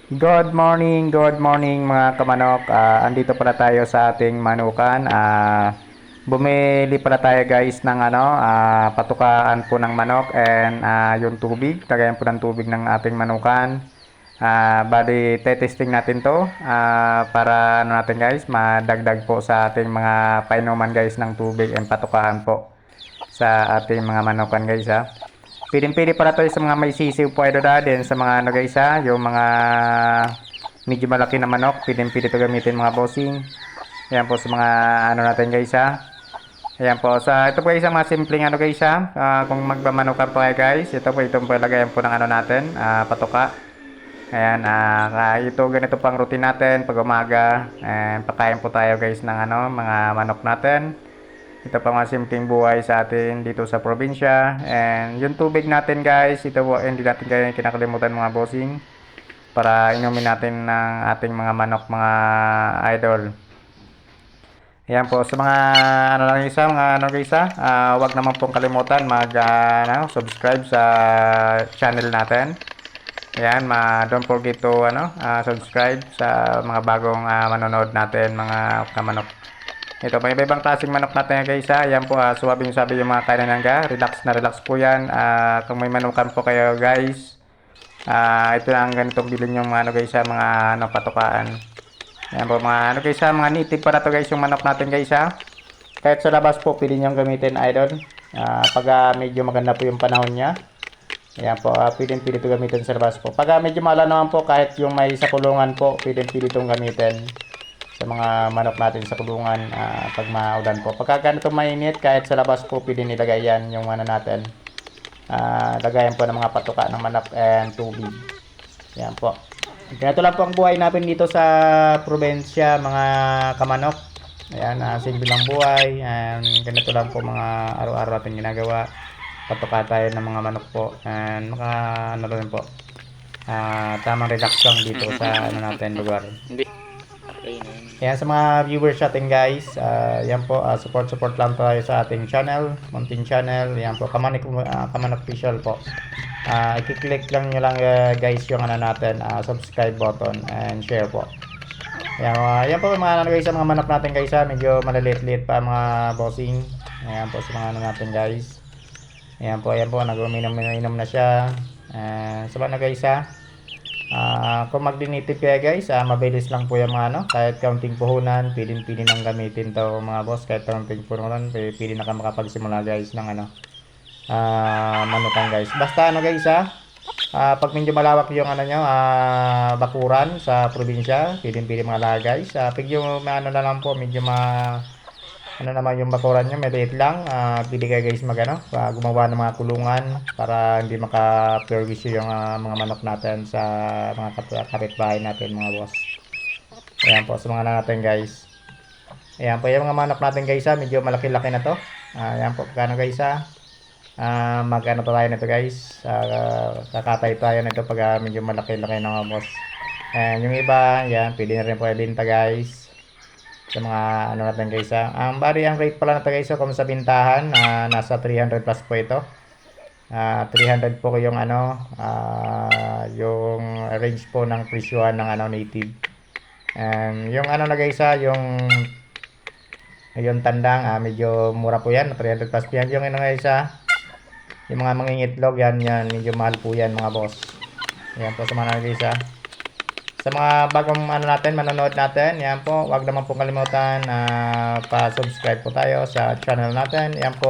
Good morning mga kamanok. Andito pala tayo sa ating manukan. Bumili pala tayo guys ng patukaan po ng manok and yung tubig, tagayan po ng tubig ng ating manukan. Bali, testing natin to para natin guys, madagdag po sa ating mga painuman guys ng tubig and patukaan po sa ating mga manukan guys ha. Pili para tayo sa mga may sisiw po idol din sa mga guys yung mga medyo malaki na manok, pili to gamitin mga bossing. Ayan po sa mga natin guys Ayan po, sa ito po isang mga simpleng guys kung magmamanukan po kayo guys, ito po itong palagayan po ng natin, patuka. Ayan, ito ganito pang routine natin pag umaga, and pakain po tayo guys ng mga manok natin. Ito pa mga simpleng buhay sa atin dito sa probinsya. And yung tubig natin guys, ito po hindi natin kayo kinakalimutan mga bossing, para inumin natin ng ating mga manok mga idol. Ayan po, sa mga wag naman pong kalimutan mag subscribe sa channel natin. Ayan, don't forget to subscribe sa mga bagong manonood natin mga kamanok. Ito pa ibang klaseng manok natin guys Ayan po, suwabing sabi yung mga kainan relax na relax po yan. Kung may manukan po kayo guys, ito lang ganitong bilhin yung guys mga patukaan. Ayan po mga guys mga native para to guys yung manok natin guys Kahit sa labas po pwede nyo gamitin idol. Pag medyo maganda po yung panahon niya. Ayan po, pwede to gamitin sa labas po. Pag medyo mahal naman po, kahit yung may sa kulungan po, pwede itong gamitin sa mga manok natin sa kulungan pag maulan po. Pagka ganito mainit, kahit sa labas po pwede nilagay yan yung natin. Lagayan po ng mga patuka ng manok and tubig. Yan po. Ganito lang po ang buhay natin dito sa probinsya mga kamanok. Ayan, simple lang buhay. And ganito lang po mga araw-araw natin ginagawa. Patuka tayo ng mga manok po. And rin po. Tamang relax lang dito sa natin lugar. Yan sa mga viewers natin guys, yan po, support lang tayo sa ating channel, Mountain Channel. Yan po, Kamanik Official po. I-click lang nyo lang guys yung natin, subscribe button and share po. Yan po mga guys sa mga manok natin guys medyo maliliit-liit pa mga bossing. Ayan po sa mga natin guys. Ayan po, nag-uminom na siya. Sa mga guys kung magdinitip kaya guys, mabilis lang po yung mga kahit kaunting puhunan, pili nang gamitin to mga boss. Kahit kaunting puhunan, pili na ka makapagsimula guys ng manukan guys. Basta guys pag medyo malawak yung nyo, bakuran sa probinsya, pili mga lahat guys. Pag yung na lang po, medyo naman yung bakuran nyo, maliit lang, pili kayo guys gumawa ng mga kulungan para hindi maka-perwisyo yung mga manok natin sa mga kapitbahay natin mga boss. Ayan po sa mga natin guys. Ayan po yung mga manok natin guys medyo malaki-laki na to. Ayan po kano guys magkano tayo nito guys, kakatay tayo nito pag medyo malaki-laki na mga boss. And yung iba, yan, pwede na rin po ibenta guys sa mga natin guys bali ang rate pala natin guys kung sa bintahan nasa 300 plus po ito. 300 po yung yung range po ng presyohan ng native. And yung na guys yung tandang medyo mura po yan, 300 plus po yan. Yung guys yung mga mangingitlog yan medyo mahal po yan mga boss. Yan po sa mga guys sa mga bagong natin, manonood natin, yan po, wag naman po kalimutan pa-subscribe po tayo sa channel natin. Yan po.